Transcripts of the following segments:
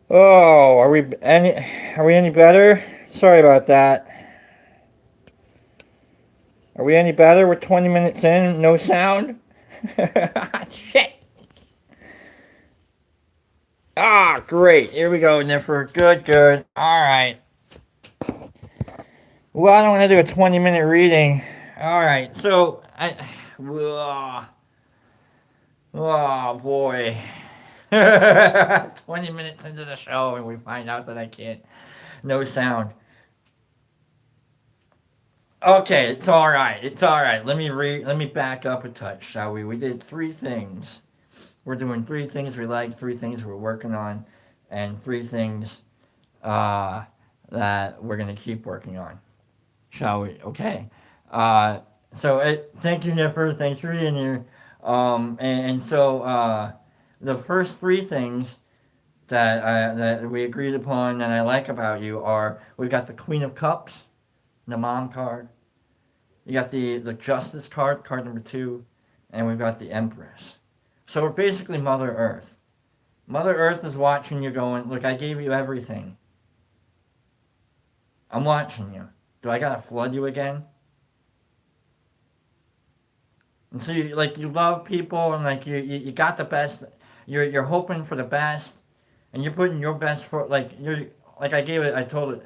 Oh, are we any better? Sorry about that. Are we any better? We're 20 minutes in, no sound. Shit. Ah, great. Here we go, Niffer. Good, good. All right. Well, I don't want to do a 20-minute reading. All right. Oh, oh boy. 20 minutes into the show, and we find out that I can't. No sound. Okay, it's all right. It's all right. Let me back up a touch, shall we? We did three things. We're doing three things we like, three things we're working on, and three things uh, that we're gonna keep working on. Shall we? Okay. Uh, Thank you, Niffer. Thanks for being here. The first three things that we agreed upon that I like about you are we've got the Queen of Cups, the Mom card. You got the Justice card, card number two, and we've got the Empress. So we're basically Mother Earth. Mother Earth is watching you going, look, I gave you everything. I'm watching you. Do I gotta flood you again? And so you love people and you got the best. You're hoping for the best, and you're putting your best for like I gave it. I told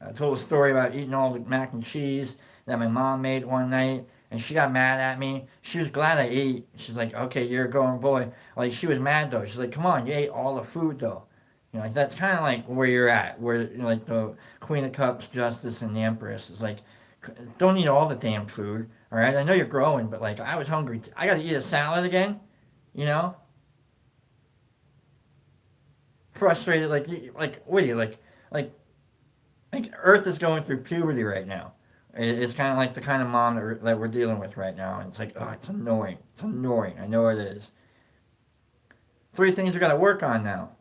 a story about eating all the mac and cheese that my mom made one night, and she got mad at me. She was glad I ate. She's like, "Okay, you're a going boy." Like she was mad though. She's like, "Come on, you ate all the food though." Like that's kind of like where you're at, where like the Queen of Cups, Justice, and the Empress is like, don't eat all the damn food. All right, I know you're growing, but like I was hungry. I got to eat a salad again. You know, frustrated. What are you like like Earth is going through puberty right now. It's kind of like the kind of mom that we're dealing with right now. And it's like, oh, it's annoying. It's annoying. I know it is. Three things we got to work on now.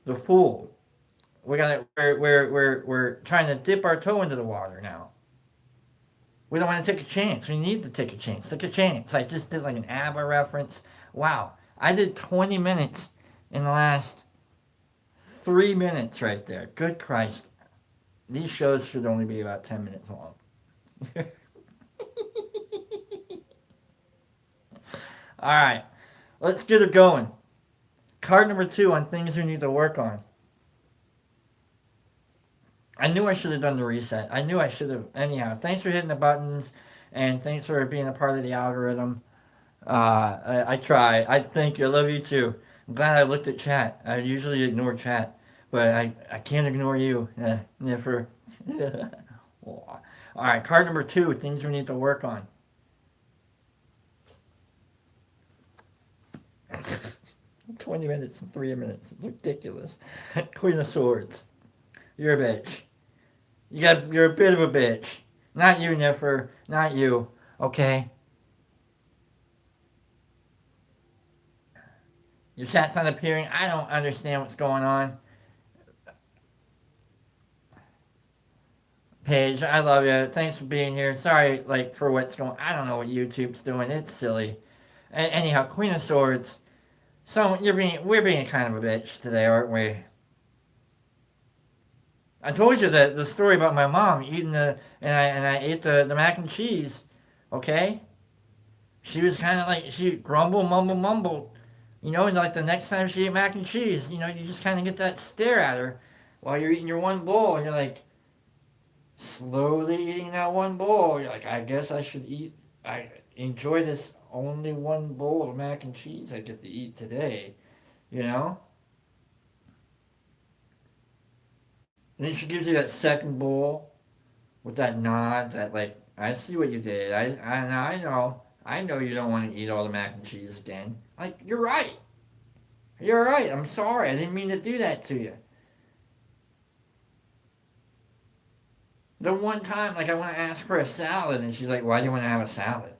The Fool. We're trying to dip our toe into the water now. We don't want to take a chance. We need to take a chance. Take a chance. I just did like an ABBA reference. Wow. I did 20 minutes in the last 3 minutes right there. Good Christ. These shows should only be about 10 minutes long. All right, let's get it going. Card number two on things we need to work on. I knew I should have done the reset. I knew I should have. Anyhow, thanks for hitting the buttons and thanks for being a part of the algorithm. I try. I thank you. I love you too. I'm glad I looked at chat. I usually ignore chat, but I can't ignore you. Never. All right, card number two things we need to work on. 20 minutes and 3 minutes. It's ridiculous. Queen of Swords. You're a bitch. You're a bit of a bitch. Not you, Niffer. Not you. Okay? Your chat's not appearing. I don't understand what's going on. Paige, I love you. Thanks for being here. Sorry, for what's going. I don't know what YouTube's doing. It's silly. Anyhow, Queen of Swords. So we're being kind of a bitch today, aren't we? I told you that the story about my mom eating I ate the mac and cheese. Okay, she was kind of like she grumble mumble mumble, and like the next time she ate mac and cheese, you just kind of get that stare at her while you're eating your one bowl, and you're like slowly eating that one bowl. You're like, I guess I should eat. I enjoy this only one bowl of mac and cheese I get to eat today. You know. And then she gives you that second bowl with that nod that I see what you did. I know you don't want to eat all the mac and cheese again. Like you're right. You're right. I'm sorry. I didn't mean to do that to you. The one time I want to ask for a salad and she's like, "Why do you want to have a salad?"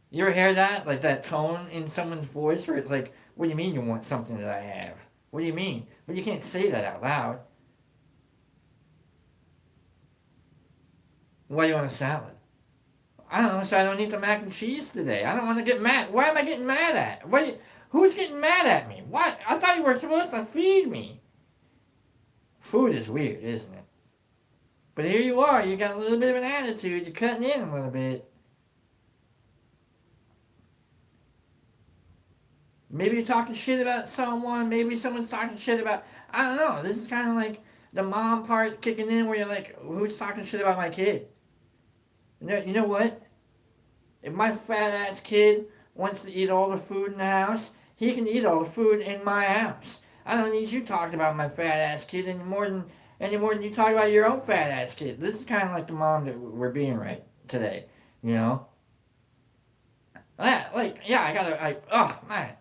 You ever hear that? Like that tone in someone's voice where it's like, "What do you mean you want something that I have? What do you mean?" But you can't say that out loud. Why do you want a salad? I don't know, so I don't eat the mac and cheese today. I don't want to get mad. Why am I getting mad at? Who's getting mad at me? What? I thought you were supposed to feed me. Food is weird, isn't it? But here you are. You got a little bit of an attitude. You're cutting in a little bit. Maybe you're talking shit about someone. Maybe someone's talking shit about. I don't know. This is kind of like the mom part kicking in, where you're like, "Who's talking shit about my kid?" You know what? If my fat ass kid wants to eat all the food in the house, he can eat all the food in my house. I don't need you talking about my fat ass kid any more than you talk about your own fat ass kid. This is kind of like the mom that we're being right today. You know? Yeah, oh man.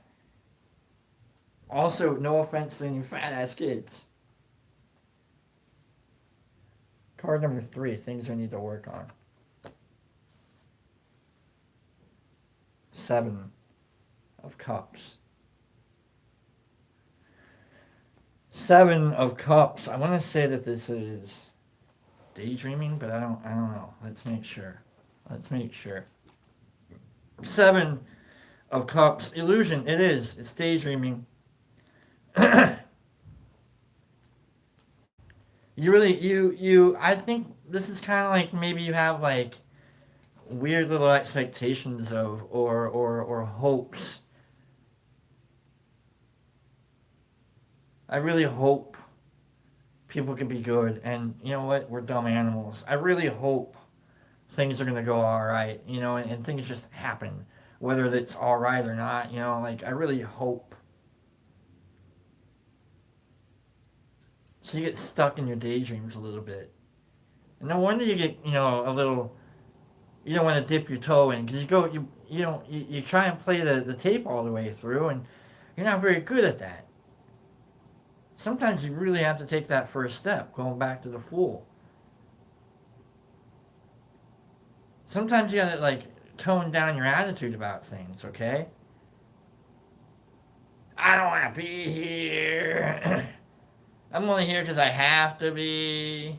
Also, no offense to any fat ass kids. Card number 3, things I need to work on. 7 of Cups. 7 of Cups. I want to say that this is daydreaming, but I don't know. Let's make sure. 7 of Cups. Illusion. It is. It's daydreaming. I think this is kind of like maybe you have like weird little expectations of or hopes. I really hope people can be good, and you know what? We're dumb animals. I really hope things are gonna go all right, and things just happen, whether it's all right or not. Like I really hope. So you get stuck in your daydreams a little bit. And no wonder you get, a little. You don't want to dip your toe in because you try and play the tape all the way through, and you're not very good at that. Sometimes you really have to take that first step, going back to the Fool. Sometimes you gotta like tone down your attitude about things, okay? I don't want to be here. I'm only here because I have to be.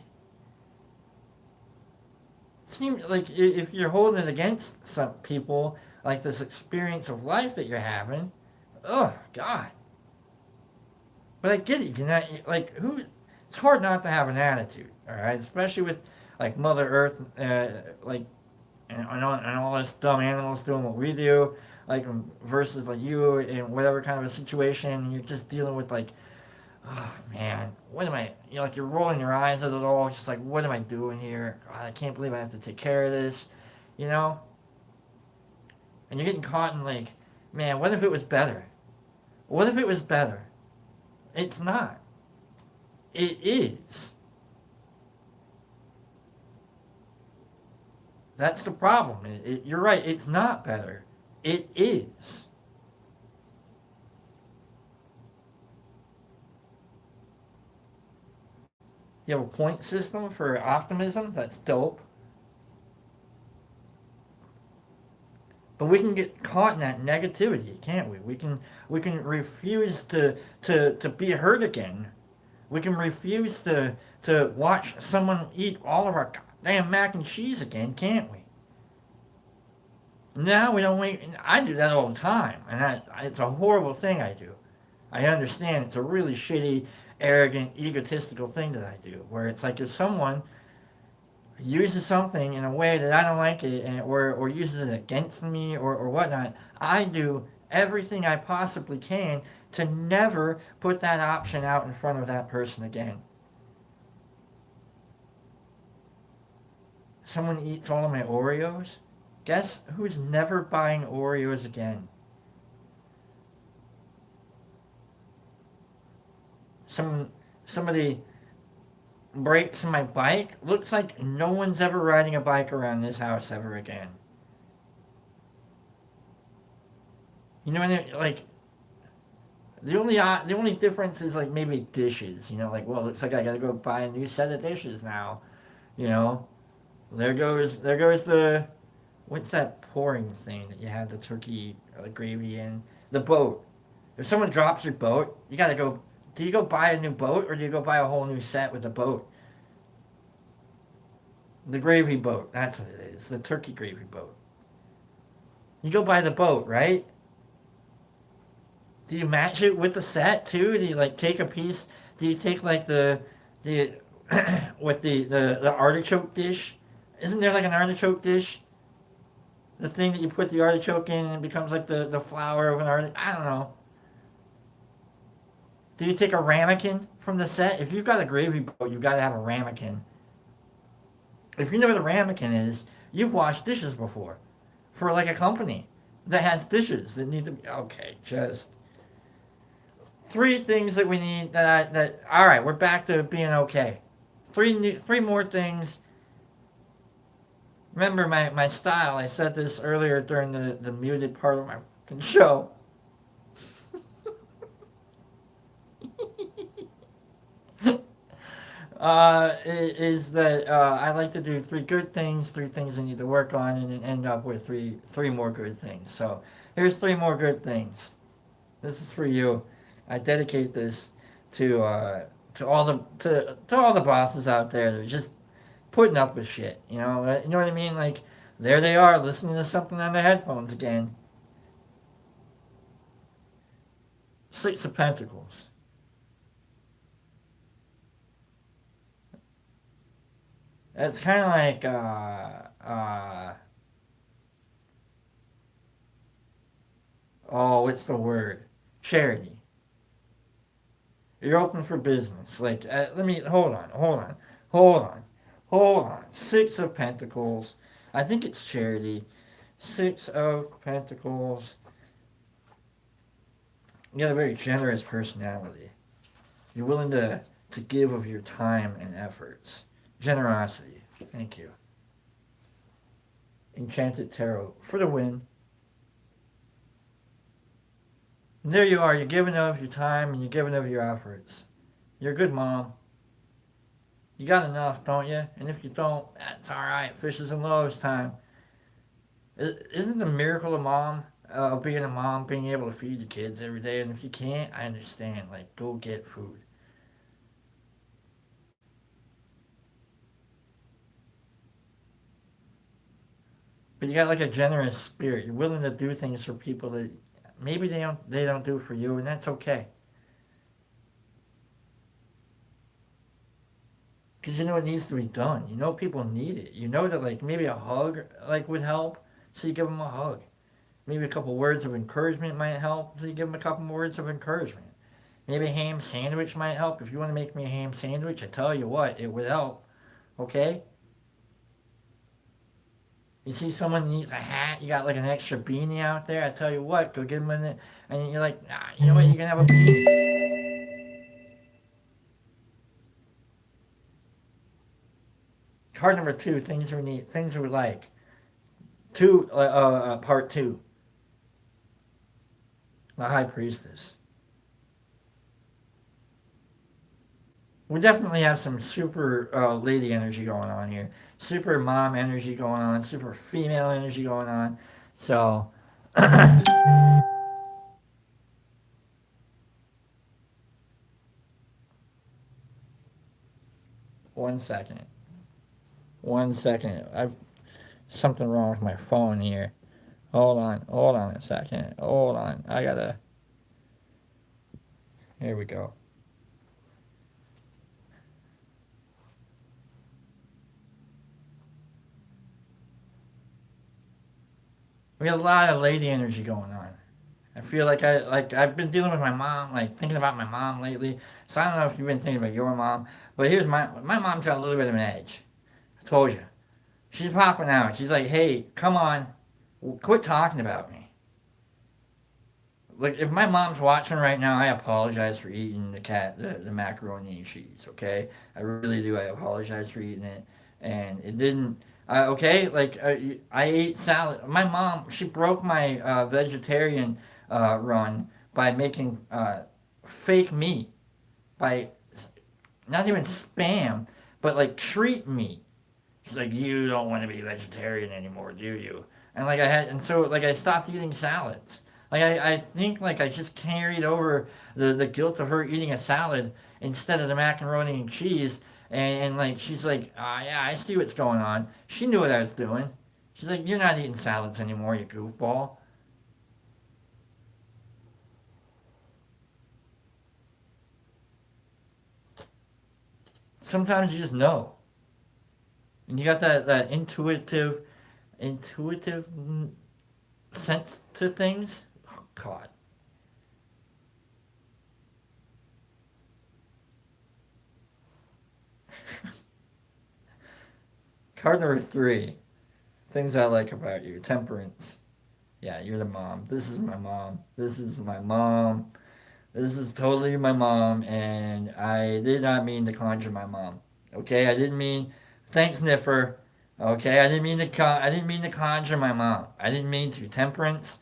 Seems like if you're holding it against some people, like this experience of life that you're having, oh God. But I get it. Like who? It's hard not to have an attitude, all right? Especially with like Mother Earth, like and all this dumb animals doing what we do, like versus like you in whatever kind of a situation you're just dealing with, like, oh man, what am I? Like you're rolling your eyes at it all. It's just like, what am I doing here? God, I can't believe I have to take care of this, you know. And you're getting caught in like, man, what if it was better? What if it was better? It's not. It is. That's the problem. You're right. It's not better. It is. You have a point system for optimism. That's dope. But we can get caught in that negativity, can't we? We can refuse to be hurt again. We can refuse to watch someone eat all of our damn mac and cheese again, can't we? No, we don't wait. I do that all the time, and it's a horrible thing I do. I understand it's a really shitty, arrogant, egotistical thing that I do, where it's like if someone uses something in a way that I don't like it, or uses it against me or whatnot, I do everything I possibly can to never put that option out in front of that person again. Someone eats all of my Oreos. Guess who's never buying Oreos again? Somebody breaks my bike. Looks like no one's ever riding a bike around this house ever again. You know, like the only difference is like maybe dishes. Like, well, looks like I gotta go buy a new set of dishes now. You know, there goes the what's that pouring thing that you have the turkey or the gravy in? The boat. If someone drops your boat, you gotta go. Do you go buy a new boat or do you go buy a whole new set with the boat? The gravy boat. That's what it is. The turkey gravy boat. You go buy the boat, right? Do you match it with the set too? Do you like take a piece? Do you take like the with the artichoke dish? Isn't there like an artichoke dish? The thing that you put the artichoke in and it becomes like the flour of an artichoke. I don't know. Do you take a ramekin from the set? If you've got a gravy boat, you've got to have a ramekin. If you know what a ramekin is, you've washed dishes before for like a company that has dishes that need to be okay. Just three things that we need that all right, we're back to being okay. Three more things. Remember my style. I said this earlier during the muted part of my show. Is that I like to do three good things, three things I need to work on, and then end up with three more good things. So here's three more good things. This is for you. I dedicate this to all to all the bosses out there that are just putting up with shit. You know what I mean? Like there they are listening to something on their headphones again. Six of Pentacles. It's kind of like oh, what's the word? Charity. You're open for business. Like let me hold on. Six of Pentacles. I think it's charity. Six of Pentacles. You got a very generous personality. You're willing to give of your time and efforts. Generosity. Thank you. Enchanted Tarot for the win. And there you are. You're giving of your time and you're giving of your efforts. You're a good mom. You got enough, don't you? And if you don't, that's all right. Fishes and loaves time. Isn't the miracle of mom, being a mom, being able to feed your kids every day? And if you can't, I understand. Like, go get food. But you got like a generous spirit. You're willing to do things for people that maybe they don't do for you, and that's okay. Because you know it needs to be done. You know people need it. You know that like maybe a hug like would help, so you give them a hug. Maybe a couple words of encouragement might help, so you give them a couple words of encouragement. Maybe a ham sandwich might help. If you want to make me a ham sandwich, I tell you what, it would help. Okay? You see someone needs a hat, you got like an extra beanie out there, I tell you what, go get them in it. And you're like, nah, you know what, you can have a beanie. Card number two, things we need, things we like. Part two, the High Priestess. We definitely have some super lady energy going on here. Super mom energy going on. Super female energy going on. So, one second. One second. I've something wrong with my phone here. Hold on a second. Hold on. I gotta. Here we go. We got a lot of lady energy going on. I feel like I've been dealing with my mom, like thinking about my mom lately. So I don't know if you've been thinking about your mom, but here's my mom's got a little bit of an edge. I told you. She's popping out. She's like, hey, come on, quit talking about me. Like if my mom's watching right now, I apologize for eating the macaroni and cheese. Okay, I really do. I apologize for eating it, and it didn't. Okay, like I ate salad. My mom, she broke my vegetarian run by making fake meat, by not even spam, but like treat meat. She's like, you don't want to be vegetarian anymore, do you? And like I stopped eating salads. Like I think like I just carried over the guilt of her eating a salad instead of the macaroni and cheese. And like she's like, yeah, I see what's going on. She knew what I was doing. She's like, you're not eating salads anymore, you goofball. sometimes you just know. And you got that intuitive sense to things. Oh, God. Card number 3. Things I like about you. Temperance. Yeah, you're the mom. This is my mom. This is my mom. This is totally my mom, and I did not mean to conjure my mom. Okay, I didn't mean. Thanks, Niffer. Okay, I didn't mean to conjure my mom. I didn't mean to. Temperance.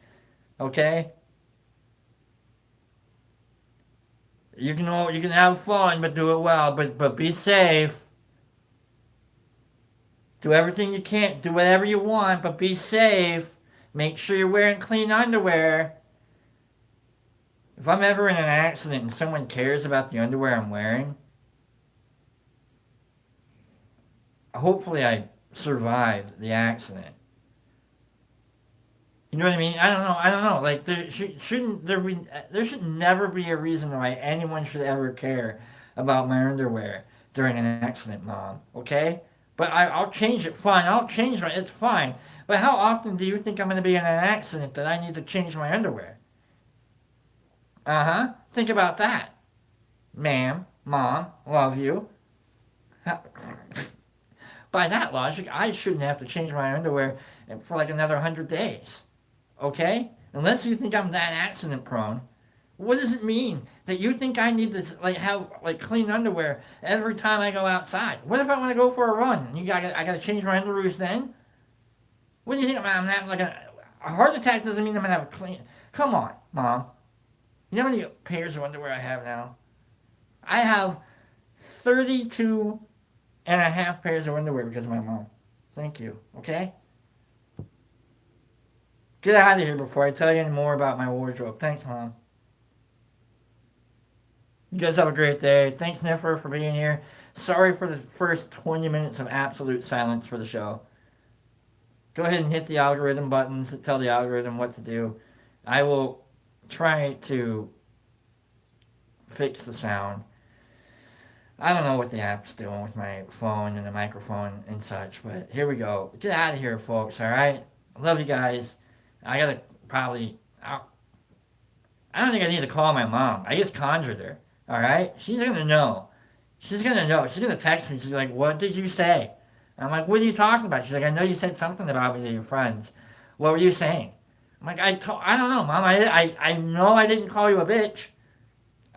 Okay, you can have fun, but do it well. But be safe. Do everything you can. Do whatever you want, but be safe. Make sure you're wearing clean underwear. If I'm ever in an accident and someone cares about the underwear I'm wearing, hopefully I survived the accident. You know what I mean? I don't know. I don't know. Like shouldn't there be? There should never be a reason why anyone should ever care about my underwear during an accident, Mom. Okay? But I'll change it. Fine. I'll change it. It's fine. But how often do you think I'm going to be in an accident that I need to change my underwear? Uh huh. Think about that, ma'am, mom. Love you. By that logic, I shouldn't have to change my underwear for like another 100 days. Okay? Unless you think I'm that accident prone. What does it mean that you think I need to like have like clean underwear every time I go outside? What if I want to go for a run? I gotta change my underoos then? What do you think? I'm having like a heart attack doesn't mean I'm gonna have a clean. Come on, mom. You know how many pairs of underwear I have now? I have 32 and a half pairs of underwear because of my mom. Thank you. Okay? Get out of here before I tell you any more about my wardrobe. Thanks, Mom. You guys have a great day. Thanks, Niffer, for being here. Sorry for the first 20 minutes of absolute silence for the show. Go ahead and hit the algorithm buttons to tell the algorithm what to do. I will try to fix the sound. I don't know what the app's doing with my phone and the microphone and such, but here we go. Get out of here, folks, alright? Love you guys. I gotta probably. I don't think I need to call my mom. I just conjured her, alright? She's gonna know. She's gonna know. She's gonna text me. She's like, "What did you say?" I'm like, "What are you talking about?" She's like, "I know you said something about me to your friends. What were you saying?" I'm like, I don't know, Mom. I know I didn't call you a bitch.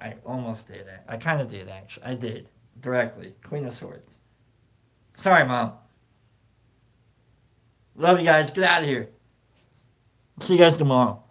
I almost did. I kind of did, actually. I did. Directly. Queen of Swords. Sorry, Mom. Love you guys. Get out of here. See you guys tomorrow.